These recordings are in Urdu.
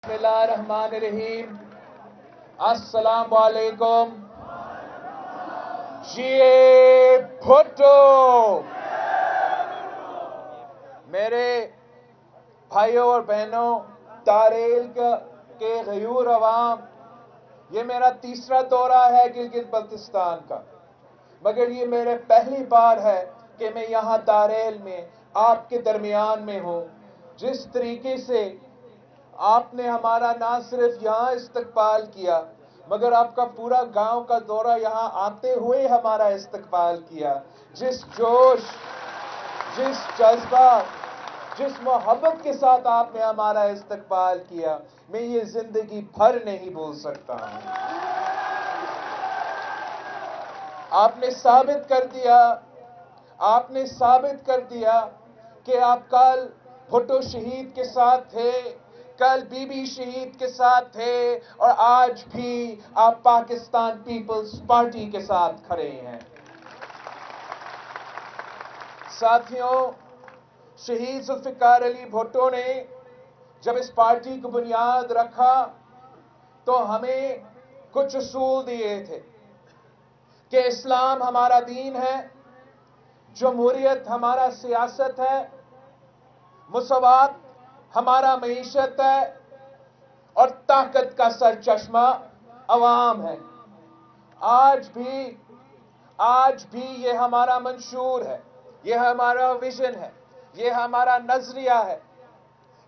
بسم اللہ الرحمن الرحیم. السلام علیکم. جی بھٹو. میرے بھائیوں اور بہنوں، داریل کے غیور عوام، یہ میرا تیسرا دورہ ہے گلگت بلتستان کا، مگر یہ میرے پہلی بار ہے کہ میں یہاں داریل میں آپ کے درمیان میں ہوں. جس طریقے سے آپ نے ہمارا نہ صرف یہاں استقبال کیا، مگر آپ کا پورا گاؤں کا دورہ یہاں آتے ہوئے ہمارا استقبال کیا، جس جوش، جس جذبہ، جس محبت کے ساتھ آپ نے ہمارا استقبال کیا، میں یہ زندگی بھر نہیں بھول سکتا ہوں. آپ نے ثابت کر دیا کہ آپ کل بھٹو شہید کے ساتھ تھے، کل بی بی شہید کے ساتھ تھے، اور آج بھی آپ پاکستان پیپلز پارٹی کے ساتھ کھڑے ہیں. ساتھیوں، شہید ذوالفقار علی بھٹو نے جب اس پارٹی کو بنیاد رکھا تو ہمیں کچھ اصول دیے تھے کہ اسلام ہمارا دین ہے، جمہوریت ہمارا سیاست ہے، مساوات ہمارا معیشت ہے، اور طاقت کا سرچشمہ عوام ہے. آج بھی یہ ہمارا منشور ہے، یہ ہمارا ویژن ہے، یہ ہمارا نظریہ ہے.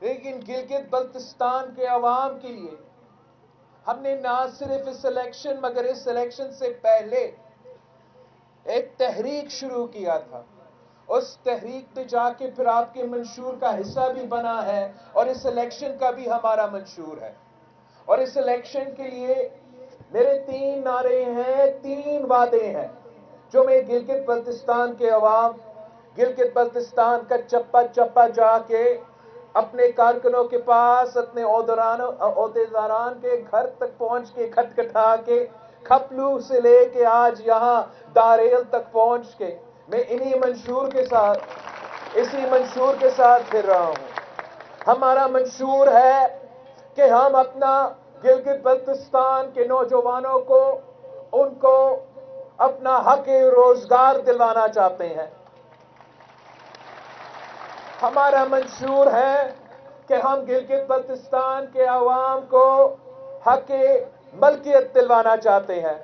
لیکن گلگت بلتستان کے عوام کے لیے ہم نے نہ صرف اس الیکشن مگر اس الیکشن سے پہلے ایک تحریک شروع کیا تھا. اس تحریک پہ جا کے پھر آپ کے منشور کا حصہ بھی بنا ہے، اور اس الیکشن کا بھی ہمارا منشور ہے. اور اس الیکشن کے لیے میرے 3 نعرے ہیں، 3 وعدے ہیں جو میں گلگت بلتستان کے عوام، گلگت بلتستان کا چپا چپا جا کے اپنے کارکنوں کے پاس، اپنے عہدیداران کے گھر تک پہنچ کے، کھٹکھٹا کے، کھپلو سے لے کے آج یہاں داریل تک پہنچ کے میں اسی منشور کے ساتھ پھر رہا ہوں. ہمارا منشور ہے کہ ہم اپنا گلگت بلتستان کے نوجوانوں کو، ان کو اپنا حق روزگار دلوانا چاہتے ہیں. ہمارا منشور ہے کہ ہم گلگت بلتستان کے عوام کو حق ملکیت دلوانا چاہتے ہیں.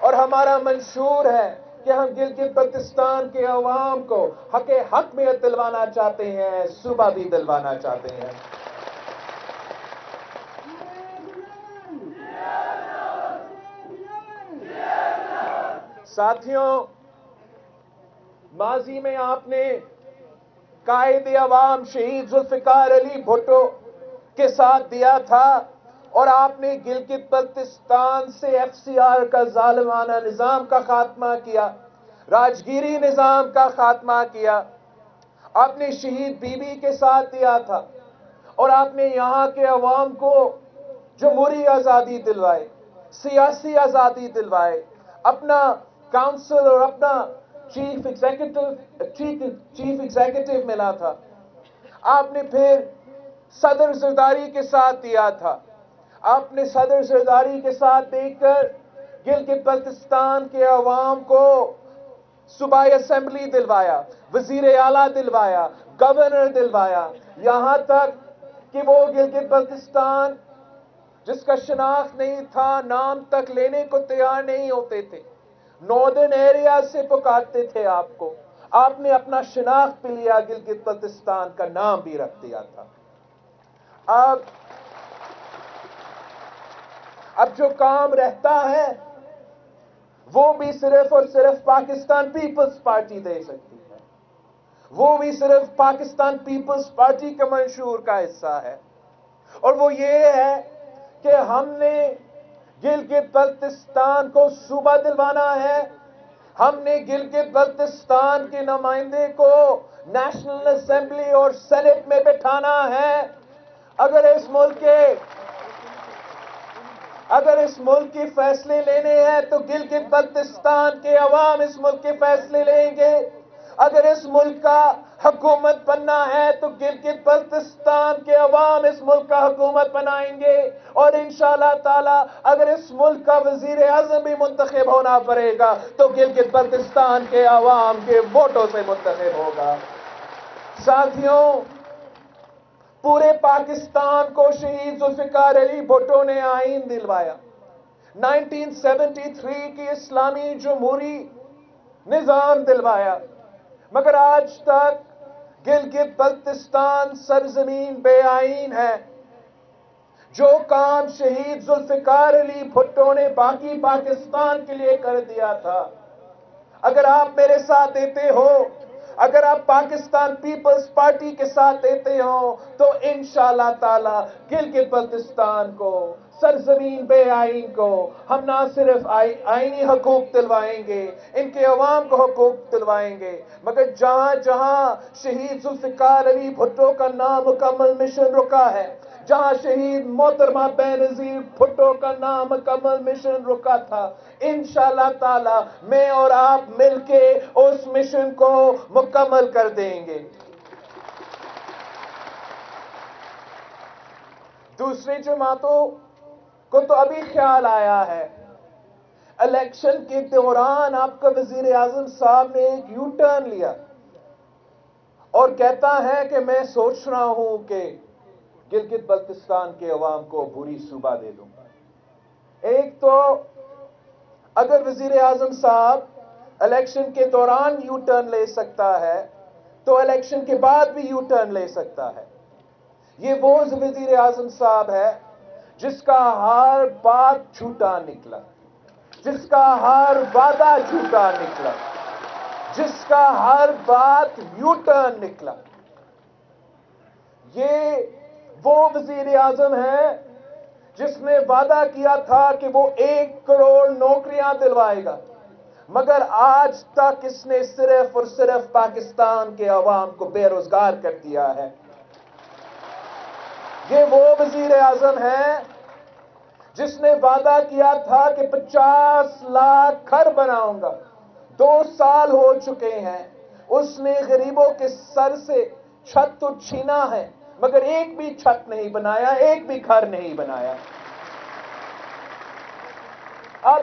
اور ہمارا منشور ہے کہ ہم گلگت بلتستان کے عوام کو حقیقت دلوانا چاہتے ہیں، صوبہ بھی دلوانا چاہتے ہیں. ساتھیوں، ماضی میں آپ نے قائد عوام شہید ذوالفقار علی بھٹو کے ساتھ دیا تھا، اور آپ نے گلگت بلتستان سے FCR کا ظالمانہ نظام کا خاتمہ کیا، راجگیری نظام کا خاتمہ کیا. آپ نے شہید بی بی کے ساتھ دیا تھا، اور آپ نے یہاں کے عوام کو جمہوری آزادی دلوائے، سیاسی آزادی دلوائے، اپنا کونسل اور اپنا چیف ایگزیکٹو ملا تھا. آپ نے پھر صدر زرداری کے ساتھ دیا تھا. آپ نے صدر زرداری کے ساتھ دے کر گلگت بلتستان کے عوام کو صوبائی اسمبلی دلوایا، وزیر اعلیٰ دلوایا، گورنر دلوایا، یہاں تک کہ وہ گلگت بلتستان جس کا شناخت نہیں تھا، نام تک لینے کو تیار نہیں ہوتے تھے، ناردرن ایریا سے پکارتے تھے آپ کو. آپ نے اپنا شناخت بھی لیا، گلگت بلتستان کا نام بھی رکھ دیا تھا. اب جو کام رہتا ہے وہ بھی صرف اور صرف پاکستان پیپلز پارٹی دے سکتی ہے، وہ بھی صرف پاکستان پیپلز پارٹی کے منشور کا حصہ ہے. اور وہ یہ ہے کہ ہم نے گلگت بلتستان کو صوبہ دلوانا ہے. ہم نے گلگت بلتستان کے نمائندے کو نیشنل اسمبلی اور سینٹ میں بٹھانا ہے. اگر اس ملک کے فیصلے لینے ہیں تو گلگت بلتستان کے عوام اس ملک کے فیصلے لیں گے. اگر اس ملک کا حکومت بننا ہے تو گلگت بلتستان کے عوام اس ملک کا حکومت بنائیں گے، اور انشاءاللہ تعالی اگر اس ملک کا وزیر اعظم بھی منتخب ہونا پڑے گا تو گلگت بلتستان کے عوام کے ووٹوں سے منتخب ہوگا۔ ساتھیوں، پورے پاکستان کو شہید ذوالفقار علی بھٹو نے آئین دلوایا، 1973 کی اسلامی جمہوری نظام دلوایا، مگر آج تک گلگت بلتستان سرزمین بے آئین ہے۔ جو کام شہید ذوالفقار علی بھٹو نے باقی پاکستان کے لیے کر دیا تھا، اگر آپ میرے ساتھ دیتے ہو، اگر آپ پاکستان پیپلز پارٹی کے ساتھ دیتے ہو، تو انشاءاللہ تعالی گلگت بلتستان کو، سرزمین بے آئین کو ہم نہ صرف آئینی حقوق دلوائیں گے، ان کے عوام کو حقوق دلوائیں گے، مگر جہاں جہاں شہید ذوالفقار علی بھٹو کا نامکمل مشن رکا ہے، جہاں شہید محترمہ بینظیر بھٹو کا نامکمل مشن رکا تھا، انشاءاللہ تعالی میں اور آپ مل کے اس مشن کو مکمل کر دیں گے۔ دوسری جماعتوں کو تو ابھی خیال آیا ہے، الیکشن کے دوران آپ کا وزیر اعظم صاحب نے ایک یو ٹرن لیا اور کہتا ہے کہ میں سوچ رہا ہوں کہ گلگت بلتستان کے عوام کو عبوری صوبہ دے دوں۔ ایک تو اگر وزیر اعظم صاحب الیکشن کے دوران یو ٹرن لے سکتا ہے تو الیکشن کے بعد بھی یو ٹرن لے سکتا ہے۔ یہ وہ وزیر اعظم صاحب ہے جس کا ہر بات جھوٹا نکلا، جس کا ہر وعدہ جھوٹا نکلا، جس کا ہر بات یو ٹرن نکلا۔ یہ وہ وزیر اعظم ہے جس نے وعدہ کیا تھا کہ وہ 1 کروڑ نوکریاں دلوائے گا، مگر آج تک اس نے صرف اور صرف پاکستان کے عوام کو بے روزگار کر دیا ہے۔ یہ وہ وزیر اعظم ہے جس نے وعدہ کیا تھا کہ 50 لاکھ گھر بناؤں گا، 2 سال ہو چکے ہیں، اس نے غریبوں کے سر سے چھت تو چھینا ہے مگر ایک بھی چھت نہیں بنایا، ایک بھی گھر نہیں بنایا۔ اب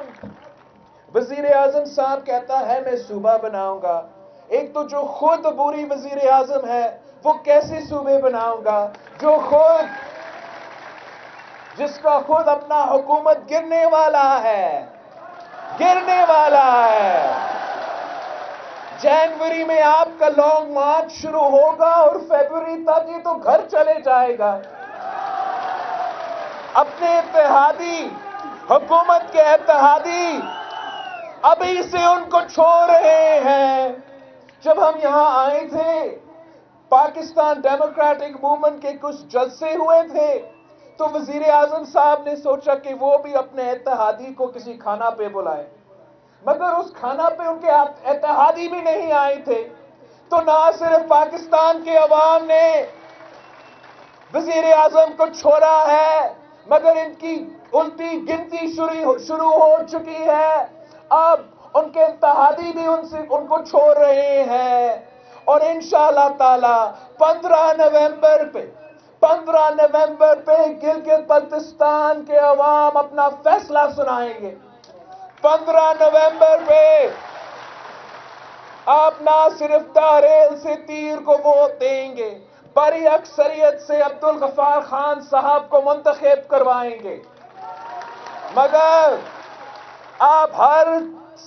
وزیر اعظم صاحب کہتا ہے میں صوبہ بناؤں گا، ایک تو جو خود عبوری وزیر اعظم ہے وہ کیسے صوبے بناؤں گا، جس کا خود اپنا حکومت گرنے والا ہے، گرنے والا ہے۔ جنوری میں آپ کا لانگ مارچ شروع ہوگا اور فیبروری تک یہ تو گھر چلے جائے گا۔ اپنے اتحادی، حکومت کے اتحادی ابھی سے ان کو چھوڑ رہے ہیں۔ جب ہم یہاں آئے تھے، پاکستان ڈیموکریٹک موومنٹ کے کچھ جلسے ہوئے تھے، تو وزیر اعظم صاحب نے سوچا کہ وہ بھی اپنے اتحادی کو کسی کھانا پہ بلائے، مگر اس کھانا پہ ان کے اتحادی بھی نہیں آئے تھے۔ تو نہ صرف پاکستان کے عوام نے وزیر اعظم کو چھوڑا ہے، مگر ان کی الٹی گنتی شروع ہو چکی ہے۔ اب ان کے اتحادی بھی ان کو چھوڑ رہے ہیں، اور انشاءاللہ تعالی 15 نومبر پہ گلگت بلتستان کے عوام اپنا فیصلہ سنائیں گے۔ 15 نومبر پہ آپ نہ صرف داریل سے تیر کو ووٹ دیں گے، بڑی اکثریت سے عبدالغفار خان صاحب کو منتخب کروائیں گے، مگر آپ ہر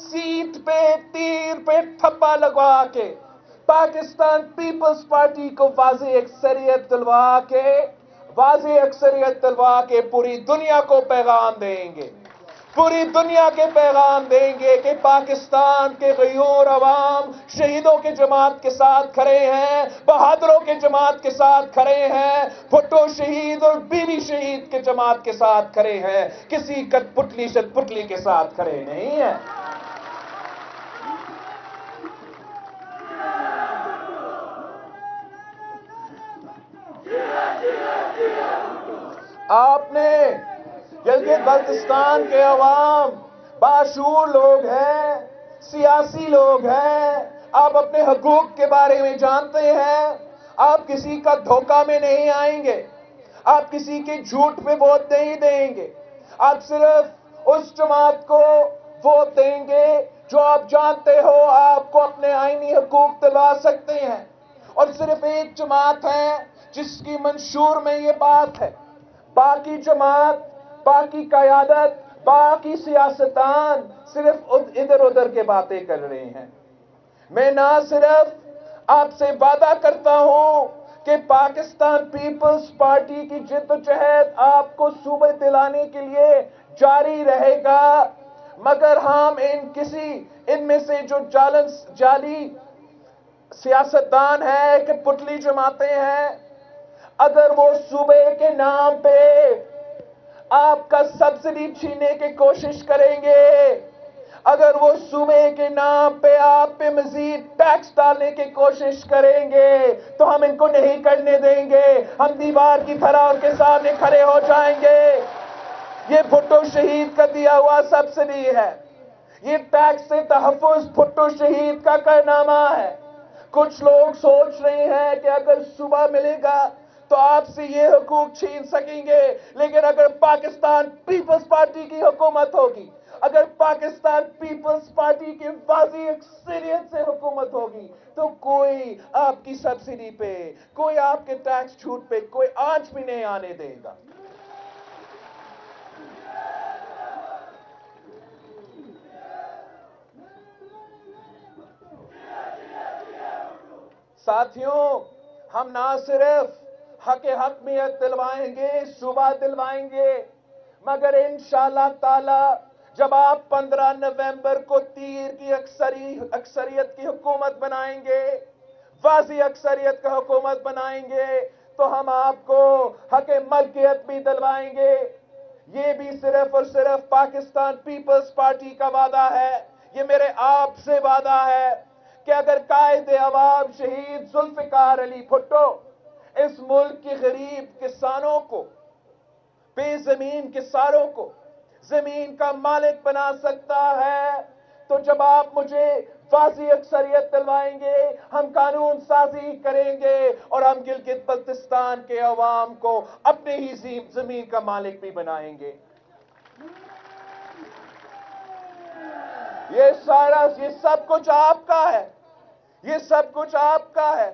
سیٹ پہ تیر پہ تھپا لگوا کے پاکستان پیپلز پارٹی کو واضح اکثریت دلوا کے پوری دنیا کو پیغام دیں گے، پوری دنیا کے پیغام دیں گے کہ پاکستان کے غیور عوام شہیدوں کے جماعت کے ساتھ کھڑے ہیں، بہادروں کے جماعت کے ساتھ کھڑے ہیں، بھٹو شہید اور بی بی شہید کے جماعت کے ساتھ کھڑے ہیں، کسی کٹ پتلی شت پتلی کے ساتھ کھڑے نہیں ہیں۔ آپ نے گلگت بلتستان کے عوام باشعور لوگ ہیں، سیاسی لوگ ہیں، آپ اپنے حقوق کے بارے میں جانتے ہیں. آپ کسی کا دھوکہ میں نہیں آئیں گے. آپ کسی کے جھوٹ پہ ووٹ نہیں دیں گے. آپ صرف اس جماعت کو ووٹ دیں گے جو آپ جانتے ہو آپ کو اپنے آئینی حقوق دلوا سکتے ہیں. اور صرف ایک جماعت ہے جس کی منشور میں یہ بات ہے. باقی جماعت، باقی قیادت، باقی سیاستدان صرف ادھر ادھر کے باتیں کر رہے ہیں. میں نہ صرف آپ سے وعدہ کرتا ہوں کہ پاکستان پیپلز پارٹی کی جدوجہد آپ کو صوبے دلانے کے لیے جاری رہے گا، مگر ہم ان میں سے جو جعلی سیاستدان ہیں کہ پتلی جماعتیں ہیں، اگر وہ صوبے کے نام پہ آپ کا سبسڈی چھیننے کی کوشش کریں گے، اگر وہ صوبے کے نام پہ آپ پہ مزید ٹیکس ڈالنے کی کوشش کریں گے تو ہم ان کو نہیں کرنے دیں گے. ہم دیوار کی طرح ان کے سامنے کھڑے ہو جائیں گے. یہ بھٹو شہید کا دیا ہوا سبسڈی ہے. یہ ٹیکس سے تحفظ بھٹو شہید کا کارنامہ ہے. کچھ لوگ سوچ رہے ہیں کہ اگر صوبہ ملے گا تو آپ سے یہ حقوق چھین سکیں گے، لیکن اگر پاکستان پیپلز پارٹی کی حکومت ہوگی، اگر پاکستان پیپلز پارٹی کی واضح اکثریت سے حکومت ہوگی تو کوئی آپ کی سبسڈی پہ، کوئی آپ کے ٹیکس چھوٹ پہ کوئی آنچ بھی نہیں آنے دے گا. ساتھیوں، ہم نہ صرف حقیقت دلوائیں گے، صوبہ دلوائیں گے، مگر انشاءاللہ تعالی جب آپ 15 نومبر کو تیر کی اکثریت کی حکومت بنائیں گے، واضح اکثریت کا حکومت بنائیں گے، تو ہم آپ کو حق ملکیت بھی دلوائیں گے. یہ بھی صرف اور صرف پاکستان پیپلز پارٹی کا وعدہ ہے. یہ میرے آپ سے وعدہ ہے کہ اگر قائد عوام شہید ذوالفقار علی بھٹو اس ملک کے غریب کسانوں کو، بے زمین کسانوں کو زمین کا مالک بنا سکتا ہے، تو جب آپ مجھے واضح اکثریت دلوائیں گے، ہم قانون سازی کریں گے اور ہم گلگت بلتستان کے عوام کو اپنے ہی زمین کا مالک بھی بنائیں گے. یہ سب کچھ آپ کا ہے. یہ سب کچھ آپ کا ہے.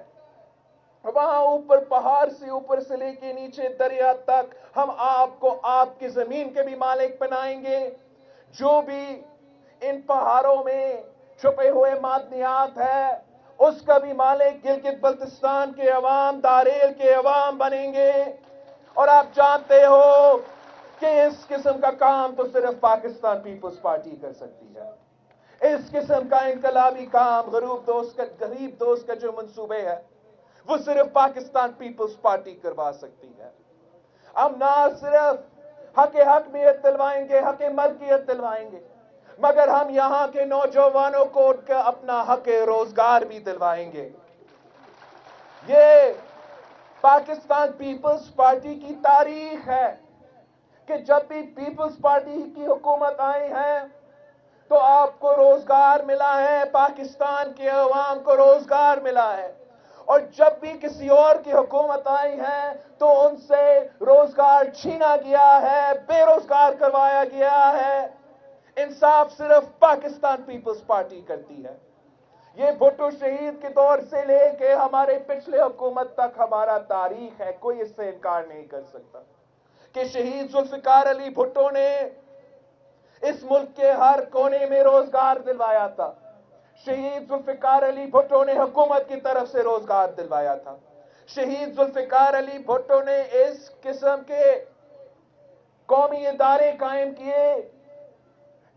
وہاں اوپر پہاڑ سے اوپر سے لے کے نیچے دریا تک ہم آپ کو آپ کی زمین کے بھی مالک بنائیں گے. جو بھی ان پہاڑوں میں چھپے ہوئے معدنیات ہے اس کا بھی مالک گلگت بلتستان کے عوام، داریل کے عوام بنیں گے. اور آپ جانتے ہو کہ اس قسم کا کام تو صرف پاکستان پیپلز پارٹی کر سکتی ہے. اس قسم کا انقلابی کام غریب دوست کا جو منصوبے ہے وہ صرف پاکستان پیپلز پارٹی کروا سکتی ہے. ہم نہ صرف حقیقت دلوائیں گے، حق ملکیت دلوائیں گے، مگر ہم یہاں کے نوجوانوں کو اپنا حق روزگار بھی دلوائیں گے. یہ پاکستان پیپلز پارٹی کی تاریخ ہے کہ جب بھی پیپلز پارٹی کی حکومت آئی ہے تو آپ کو روزگار ملا ہے، پاکستان کے عوام کو روزگار ملا ہے. اور جب بھی کسی اور کی حکومت آئی ہے تو ان سے روزگار چھینا گیا ہے، بے روزگار کروایا گیا ہے. انصاف صرف پاکستان پیپلز پارٹی کرتی ہے. یہ بھٹو شہید کے دور سے لے کے ہمارے پچھلے حکومت تک ہمارا تاریخ ہے. کوئی اس سے انکار نہیں کر سکتا کہ شہید ذوالفقار علی بھٹو نے اس ملک کے ہر کونے میں روزگار دلوایا تھا. شہید ذوالفقار علی بھٹو نے حکومت کی طرف سے روزگار دلوایا تھا. شہید ذوالفقار علی بھٹو نے اس قسم کے قومی ادارے قائم کیے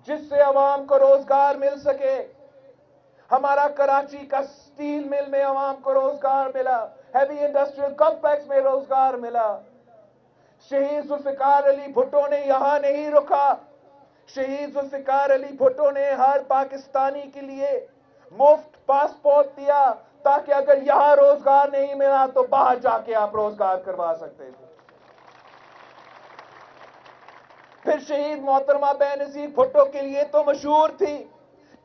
جس سے عوام کو روزگار مل سکے. ہمارا کراچی کا سٹیل مل میں عوام کو روزگار ملا، ہیوی انڈسٹریل کمپلیکس میں روزگار ملا. شہید ذوالفقار علی بھٹو نے یہاں نہیں رکا. شہید ذوالفقار علی بھٹو نے ہر پاکستانی کے لیے مفت پاسپورٹ دیا تاکہ اگر یہاں روزگار نہیں ملا تو باہر جا کے آپ روزگار کروا سکتے تھے. پھر شہید محترمہ بے نظیر بھٹو کے لیے تو مشہور تھی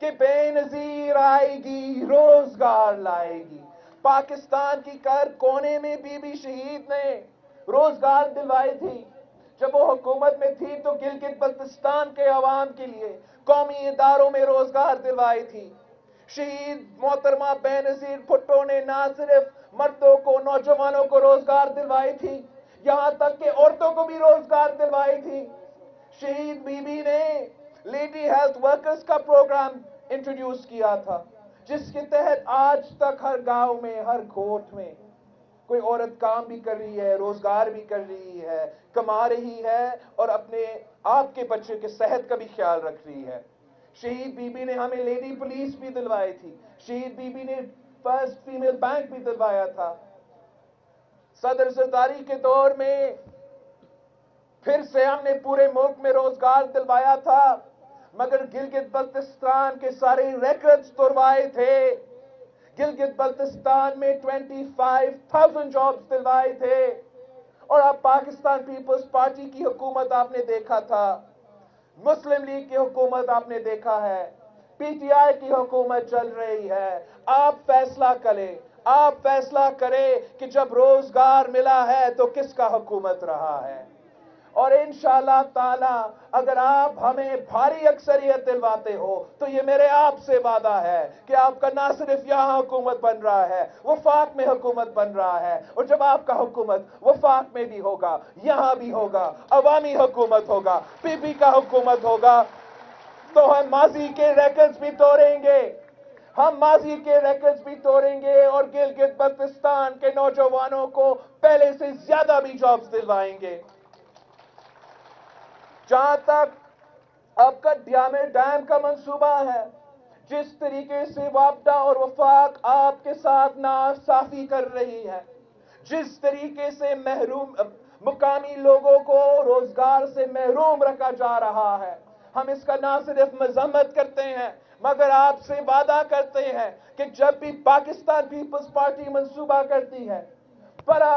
کہ بے نظیر آئے گی، روزگار لائے گی۔ پاکستان کی ہر کونے میں بی بی شہید نے روزگار دلوائی تھی۔ جب وہ حکومت میں تھی تو گلگت بلتستان کے عوام کے لیے قومی اداروں میں روزگار دلوائی تھی۔ شہید محترمہ بے نظیر بھٹو نے نہ صرف مردوں کو، نوجوانوں کو روزگار دلوائی تھی، یہاں تک کہ عورتوں کو بھی روزگار دلوائی تھی۔ شہید بی بی نے لیڈی ہیلتھ ورکرز کا پروگرام انٹروڈیوس کیا تھا، جس کے تحت آج تک ہر گاؤں میں، ہر کھوٹ میں کوئی عورت کام بھی کر رہی ہے، روزگار بھی کر رہی ہے، کما رہی ہے اور اپنے آپ کے بچے کے صحت کا بھی خیال رکھ رہی ہے۔ شہید بی بی نے ہمیں لیڈی پولیس بھی دلوائی تھی۔ شہید بی بی نے فرسٹ فیمیل بینک بھی دلوایا تھا۔ صدر زرداری کے دور میں پھر سے ہم نے پورے ملک میں روزگار دلوایا تھا، مگر گلگت بلتستان کے سارے ریکارڈز توڑوائے تھے۔ گلگت بلتستان میں 25,000 جابز دلوائے تھے، اور اب پاکستان پیپلز پارٹی کی حکومت آپ نے دیکھا تھا، مسلم لیگ کی حکومت آپ نے دیکھا ہے، پی ٹی آئی کی حکومت چل رہی ہے۔ آپ فیصلہ کریں، آپ فیصلہ کریں کہ جب روزگار ملا ہے تو کس کا حکومت رہا ہے، اور انشاءاللہ تعالی اگر آپ ہمیں بھاری اکثریت دلواتے ہو تو یہ میرے آپ سے وعدہ ہے کہ آپ کا نہ صرف یہاں حکومت بن رہا ہے، وفاق میں حکومت بن رہا ہے، اور جب آپ کا حکومت وفاق میں بھی ہوگا، یہاں بھی ہوگا، عوامی حکومت ہوگا، پی پی کا حکومت ہوگا، تو ہم ماضی کے ریکارڈز بھی توڑیں گے، ہم ماضی کے ریکارڈز بھی توڑیں گے، اور گلگت بلتستان کے نوجوانوں کو پہلے سے زیادہ بھی جابز دلوائیں گے۔ جہاں تک آپ کا ڈیم کا منصوبہ ہے، جس طریقے سے وابڈا اور وفاق آپ کے ساتھ ناصافی کر رہی ہے، جس طریقے سے مقامی لوگوں کو روزگار سے محروم رکھا جا رہا ہے، ہم اس کا نہ صرف مذمت کرتے ہیں مگر آپ سے وعدہ کرتے ہیں کہ جب بھی پاکستان پیپلز پارٹی منصوبہ کرتی ہے، بڑا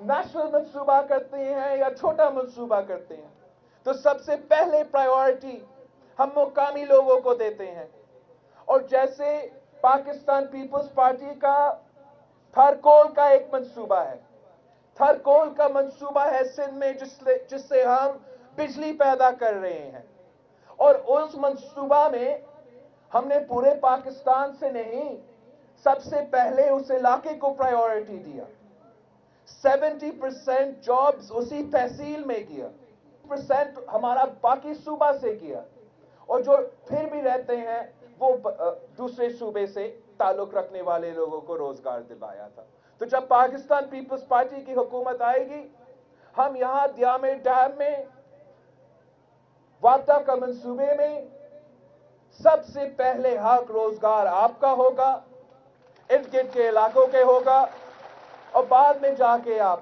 نیشنل منصوبہ کرتے ہیں یا چھوٹا منصوبہ کرتے ہیں، تو سب سے پہلے پرائیورٹی ہم مقامی لوگوں کو دیتے ہیں۔ اور جیسے پاکستان پیپلز پارٹی کا تھرکول کا ایک منصوبہ ہے، تھرکول کا منصوبہ ہے سندھ میں، جس سے ہم بجلی پیدا کر رہے ہیں، اور اس منصوبہ میں ہم نے پورے پاکستان سے نہیں، سب سے پہلے اس علاقے کو پرائیورٹی دیا، 70% جابز اسی تحصیل میں کیا، 70% ہمارا باقی صوبہ سے کیا، اور جو پھر بھی رہتے ہیں وہ دوسرے صوبے سے تعلق رکھنے والے لوگوں کو روزگار دلوایا تھا۔ تو جب پاکستان پیپلز پارٹی کی حکومت آئے گی، ہم یہاں ڈیم میں وابڈا کا منصوبے میں سب سے پہلے حق روزگار آپ کا ہوگا، ارد گرد کے علاقوں کے ہوگا، اور بعد میں جا کے آپ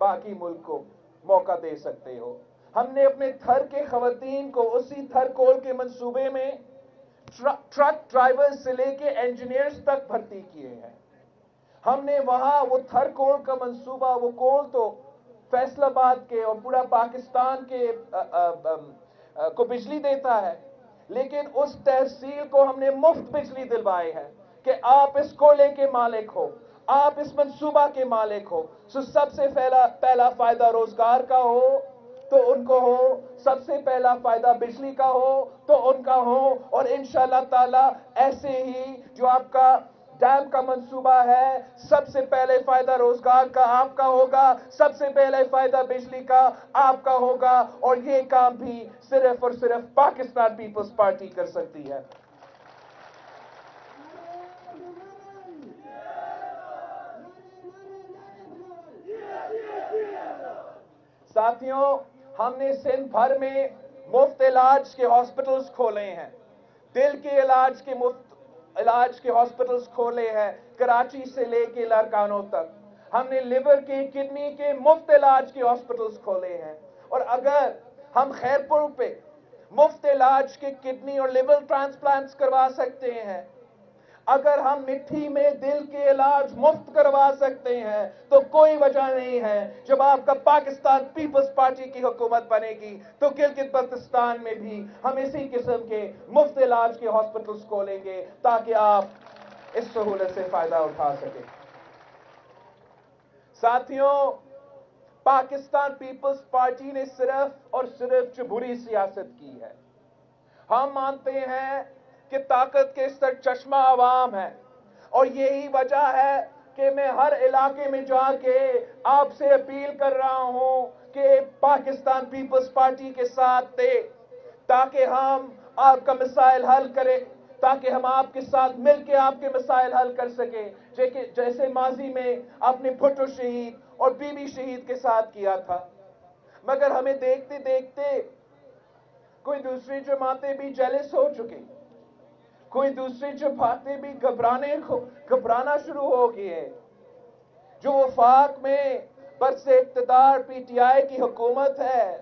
باقی ملک کو موقع دے سکتے ہو۔ ہم نے اپنے تھر کے خواتین کو اسی تھر کول کے منصوبے میں ٹرک ڈرائیور سے لے کے انجینئرز تک بھرتی کیے ہیں۔ ہم نے وہاں وہ تھر کول کا منصوبہ، وہ کول تو فیصل آباد کے اور پورا پاکستان کے کو بجلی دیتا ہے، لیکن اس تحصیل کو ہم نے مفت بجلی دلوائے ہے کہ آپ اس کولے کے مالک ہو، آپ اس منصوبہ کے مالک ہو، سب سے پہلا فائدہ روزگار کا ہو تو ان کو ہو، سب سے پہلا فائدہ بجلی کا ہو تو ان کا ہو، اور انشاءاللہ تعالی ایسے ہی جو آپ کا ڈیم کا منصوبہ ہے، سب سے پہلے فائدہ روزگار کا آپ کا ہوگا، سب سے پہلے فائدہ بجلی کا آپ کا ہوگا، اور یہ کام بھی صرف اور صرف پاکستان پیپلز پارٹی کر سکتی ہے۔ ساتھیوں، ہم نے سندھ بھر میں مفت علاج کے ہاسپٹلز کھولے ہیں، دل کے علاج کے مفت علاج کے ہاسپٹلز کھولے ہیں، کراچی سے لے کے لاڑکانوں تک۔ ہم نے لیور کے، کڈنی کے مفت علاج کے ہاسپٹلز کھولے ہیں، اور اگر ہم خیرپور پہ مفت علاج کے کڈنی اور لیور ٹرانسپلانٹس کروا سکتے ہیں، اگر ہم مٹی میں دل کے علاج مفت کروا سکتے ہیں تو کوئی وجہ نہیں ہے جب آپ کا پاکستان پیپلز پارٹی کی حکومت بنے گی تو گلگت بلتستان میں بھی ہم اسی قسم کے مفت علاج کے ہاسپٹلز کھولیں گے تاکہ آپ اس سہولت سے فائدہ اٹھا سکیں۔ ساتھیوں، پاکستان پیپلز پارٹی نے صرف اور صرف جمہوری سیاست کی ہے۔ ہم مانتے ہیں کہ طاقت کے سرچشمہ عوام ہے، اور یہی وجہ ہے کہ میں ہر علاقے میں جا کے آپ سے اپیل کر رہا ہوں کہ پاکستان پیپلز پارٹی کے ساتھ دے تاکہ ہم آپ کا مسائل حل کریں، تاکہ ہم آپ کے ساتھ مل کے آپ کے مسائل حل کر سکیں، جیسے ماضی میں آپ نے بھٹو شہید اور بی بی شہید کے ساتھ کیا تھا۔ مگر ہمیں دیکھتے دیکھتے کوئی دوسری جماعتیں بھی جیلس ہو چکی، کوئی دوسری جماعتیں بھی گھبرانا شروع ہو گئی ہے۔ جو وفاق میں برس اقتدار پی ٹی آئی کی حکومت ہے،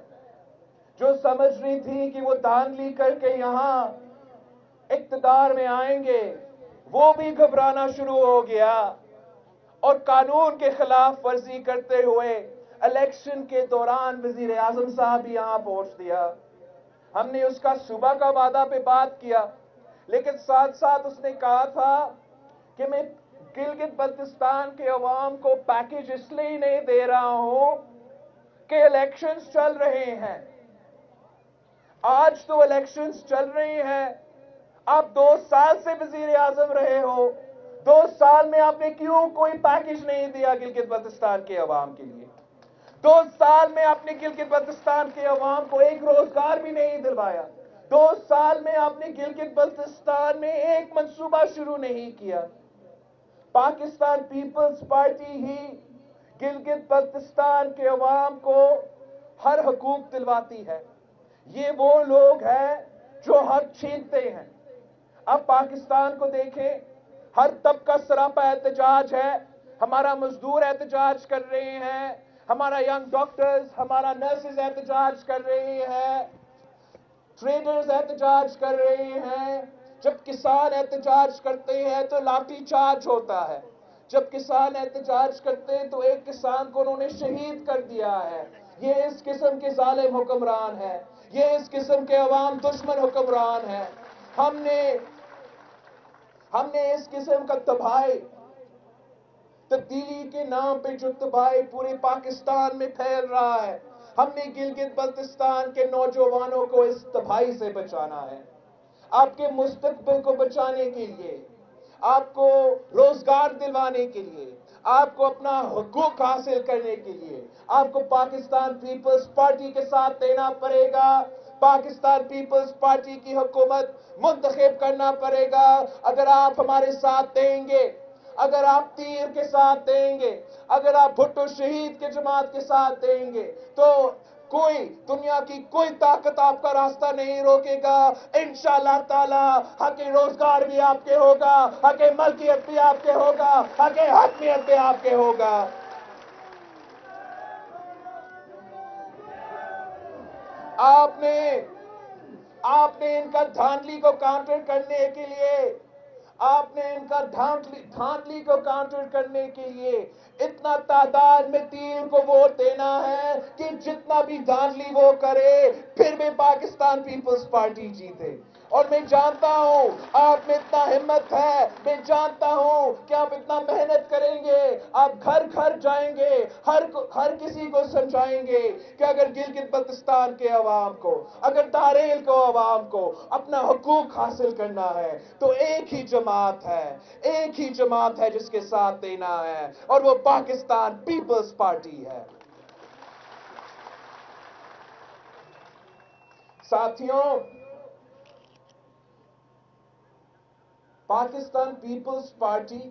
جو سمجھ رہی تھی کہ وہ دھاندلی کر کے یہاں اقتدار میں آئیں گے، وہ بھی گھبرانا شروع ہو گیا اور قانون کے خلاف ورزی کرتے ہوئے الیکشن کے دوران وزیر اعظم صاحب بھی یہاں پہنچ دیا۔ ہم نے اس کا صوبہ کا وعدہ پہ بات کیا، لیکن ساتھ ساتھ اس نے کہا تھا کہ میں گلگت بلتستان کے عوام کو پیکیج اس لیے نہیں دے رہا ہوں کہ الیکشنز چل رہے ہیں۔ آج تو الیکشنز چل رہی ہیں، آپ 2 سال سے وزیر اعظم رہے ہو، 2 سال میں آپ نے کیوں کوئی پیکیج نہیں دیا گلگت بلتستان کے عوام کے لیے؟ 2 سال میں آپ نے گلگت بلتستان کے عوام کو ایک روزگار بھی نہیں دلوایا۔ 2 سال میں آپ نے گلگت بلتستان میں ایک منصوبہ شروع نہیں کیا۔ پاکستان پیپلز پارٹی ہی گلگت بلتستان کے عوام کو ہر حقوق دلواتی ہے۔ یہ وہ لوگ ہیں جو حق چھینتے ہیں۔ اب پاکستان کو دیکھیں، ہر طبقہ سراپا احتجاج ہے۔ ہمارا مزدور احتجاج کر رہے ہیں، ہمارا ینگ ڈاکٹرز، ہمارا نرسز احتجاج کر رہے ہیں، ٹریڈرز احتجاج کر رہے ہیں۔ جب کسان احتجاج کرتے ہیں تو لاٹھی چارج ہوتا ہے۔ جب کسان احتجاج کرتے ہیں تو ایک کسان کو انہوں نے شہید کر دیا ہے۔ یہ اس قسم کے ظالم حکمران ہیں، یہ اس قسم کے عوام دشمن حکمران ہیں۔ ہم نے اس قسم کا تباہی، تبدیلی کے نام پہ جو تباہی پورے پاکستان میں پھیل رہا ہے، ہم نے گلگت بلتستان کے نوجوانوں کو اس تباہی سے بچانا ہے۔ آپ کے مستقبل کو بچانے کے لیے، آپ کو روزگار دلوانے کے لیے، آپ کو اپنا حقوق حاصل کرنے کے لیے آپ کو پاکستان پیپلز پارٹی کے ساتھ دینا پڑے گا۔ پاکستان پیپلز پارٹی کی حکومت منتخب کرنا پڑے گا۔ اگر آپ ہمارے ساتھ دیں گے، اگر آپ تیر کے ساتھ دیں گے، اگر آپ بھٹو شہید کے جماعت کے ساتھ دیں گے تو دنیا کی کوئی طاقت آپ کا راستہ نہیں روکے گا۔ انشاءاللہ تعالی حق روزگار بھی آپ کے ہوگا، حق ملکیت بھی آپ کے ہوگا، حق حاکمیت بھی آپ کے ہوگا۔ آپ نے ان کا دھاندلی کو کاؤنٹر کرنے کے لیے، آپ نے ان کا دھاندلی کو کاؤنٹر کرنے کے لیے اتنا تعداد میں تیر کو ووٹ دینا ہے کہ جتنا بھی دھاندلی وہ کرے پھر بھی پاکستان پیپلز پارٹی جیتے۔ اور میں جانتا ہوں آپ میں اتنا ہمت ہے، میں جانتا ہوں کہ آپ اتنا محنت کریں گے، آپ گھر گھر جائیں گے، ہر کسی کو سمجھائیں گے کہ اگر گلگت بلتستان کے عوام کو، اگر داریل کو عوام کو اپنا حقوق حاصل کرنا ہے تو ایک ہی جماعت ہے جس کے ساتھ دینا ہے، اور وہ پاکستان پیپلز پارٹی ہے۔ ساتھیوں، پاکستان پیپلز پارٹی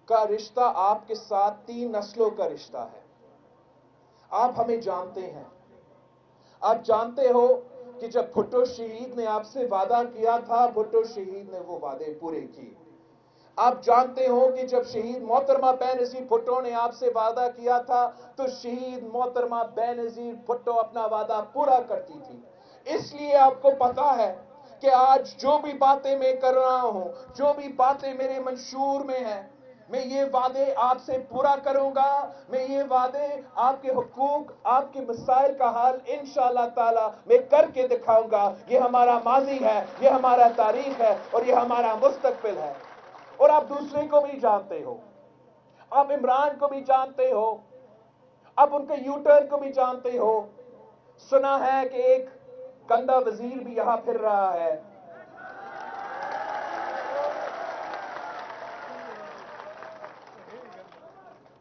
کا رشتہ آپ کے ساتھ 3 نسلوں کا رشتہ ہے۔ آپ ہمیں جانتے ہیں، آپ جانتے ہو کہ جب بھٹو شہید نے آپ سے وعدہ کیا تھا، بھٹو شہید نے وہ وعدے پورے کیے۔ آپ جانتے ہو کہ جب شہید محترمہ بے نظیر بھٹو نے آپ سے وعدہ کیا تھا تو شہید محترمہ بے نظیر بھٹو اپنا وعدہ پورا کرتی تھی۔ اس لیے آپ کو پتا ہے کہ آج جو بھی باتیں میں کر رہا ہوں، جو بھی باتیں میرے منشور میں ہیں، میں یہ وعدے آپ سے پورا کروں گا، میں یہ وعدے آپ کے حقوق، آپ کے مسائل کا حل انشاءاللہ تعالی میں کر کے دکھاؤں گا۔ یہ ہمارا ماضی ہے، یہ ہمارا تاریخ ہے، اور یہ ہمارا مستقبل ہے۔ اور آپ دوسرے کو بھی جانتے ہو، آپ عمران کو بھی جانتے ہو، آپ ان کے یوٹرن کو بھی جانتے ہو۔ سنا ہے کہ ایک گندا وزیر بھی یہاں پھر رہا ہے،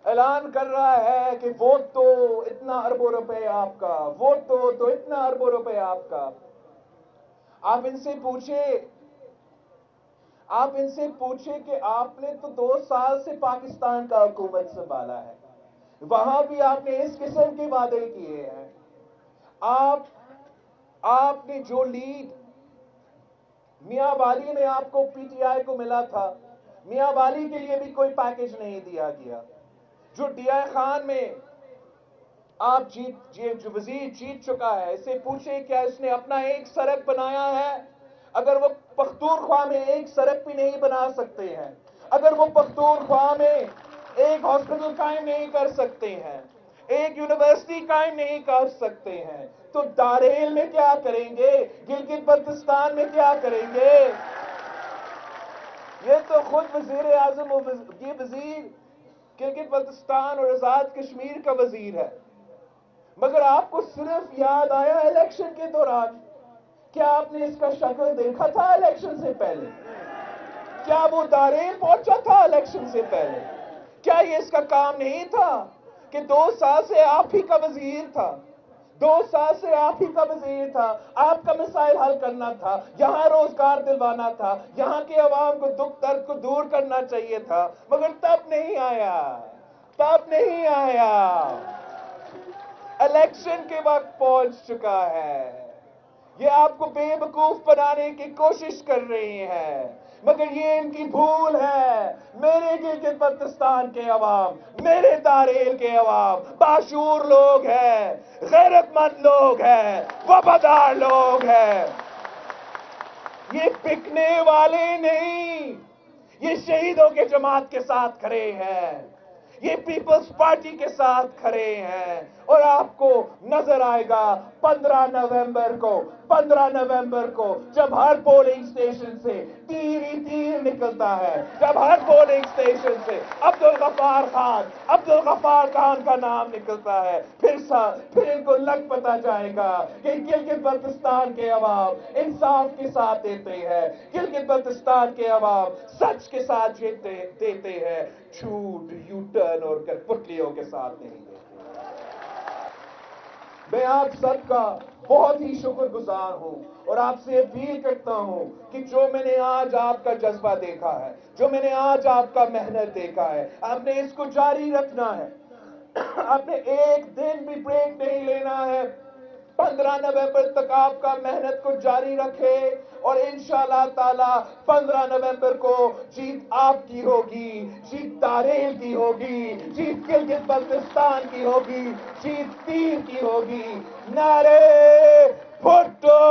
اعلان کر رہا ہے کہ ووٹ تو اتنا اربوں روپے آپ کا، ووٹ تو اتنا اربوں روپے آپ کا۔ آپ ان سے پوچھیں کہ آپ نے تو 2 سال سے پاکستان کا حکومت سنبھالا ہے، وہاں بھی آپ نے اس قسم کے وعدے کیے ہیں۔ آپ نے جو لیڈ میاں والی میں آپ کو پی ٹی آئی کو ملا تھا، میاں والی کے لیے بھی کوئی پیکج نہیں دیا گیا۔ جو ڈی آئی خان میں آپ جو وزیر جیت چکا ہے، اسے پوچھیں کیا اس نے اپنا ایک سڑک بنایا ہے؟ اگر وہ پختونخوا میں ایک سڑک بھی نہیں بنا سکتے ہیں، اگر وہ پختونخوا میں ایک ہاسپٹل قائم نہیں کر سکتے ہیں، ایک یونیورسٹی قائم نہیں کر سکتے ہیں، تو دارین میں کیا کریں گے؟ گلگت بلتستان میں کیا کریں گے؟ یہ تو خود وزیر اعظم، یہ وزیر گلگت بلتستان اور آزاد کشمیر کا وزیر ہے، مگر آپ کو صرف یاد آیا الیکشن کے دوران۔ کیا آپ نے اس کا شکل دیکھا تھا الیکشن سے پہلے؟ کیا وہ دارین پہنچا تھا الیکشن سے پہلے؟ کیا یہ اس کا کام نہیں تھا کہ 2 سال سے آپ ہی کا وزیر تھا، 2 سال سے آپ ہی کا وزیر تھا، آپ کا مسائل حل کرنا تھا، یہاں روزگار دلوانا تھا، یہاں کے عوام کو دکھ درد کو دور کرنا چاہیے تھا، مگر تب نہیں آیا، تب نہیں آیا۔ الیکشن کے وقت پہنچ چکا ہے۔ یہ آپ کو بے وقوف بنانے کی کوشش کر رہی ہیں، مگر یہ ان کی بھول ہے۔ میرے گلگت بلتستان کے عوام، میرے دارین کے عوام باشعور لوگ ہیں، غیرت مند لوگ ہیں، وفادار لوگ ہیں۔ یہ بکنے والے نہیں، یہ شہیدوں کے جماعت کے ساتھ کھڑے ہیں، یہ پیپلز پارٹی کے ساتھ کھڑے ہیں۔ اور آپ کو نظر آئے گا 15 نومبر کو جب ہر پولنگ سٹیشن سے تیر ہی تیر نکلتا ہے، جب ہر پولنگ سٹیشن سے عبدالغفار خان کا نام نکلتا ہے، پھر ان کو لگ پتا جائے گا کہ گلگت بلتستان کے عوام انصاف کے ساتھ دیتے ہیں، گلگت بلتستان کے عوام سچ کے ساتھ دیتے ہیں، جھوٹ، یو ٹرن اور پٹلیوں کے ساتھ نہیں دیتے۔ میں آپ سب کا بہت ہی شکر گزار ہوں، اور آپ سے اپیل کرتا ہوں کہ جو میں نے آج آپ کا جذبہ دیکھا ہے، جو میں نے آج آپ کا محنت دیکھا ہے، آپ نے اس کو جاری رکھنا ہے۔ آپ نے ایک دن بھی بریک نہیں لینا ہے۔ 15 نومبر تک آپ کا محنت کو جاری رکھے، اور انشاءاللہ تعالی 15 نومبر کو جیت آپ کی ہوگی، جیت دارین کی ہوگی، جیت گلگت بلتستان کی ہوگی، جیت تیر کی ہوگی۔ نعرے بھٹو!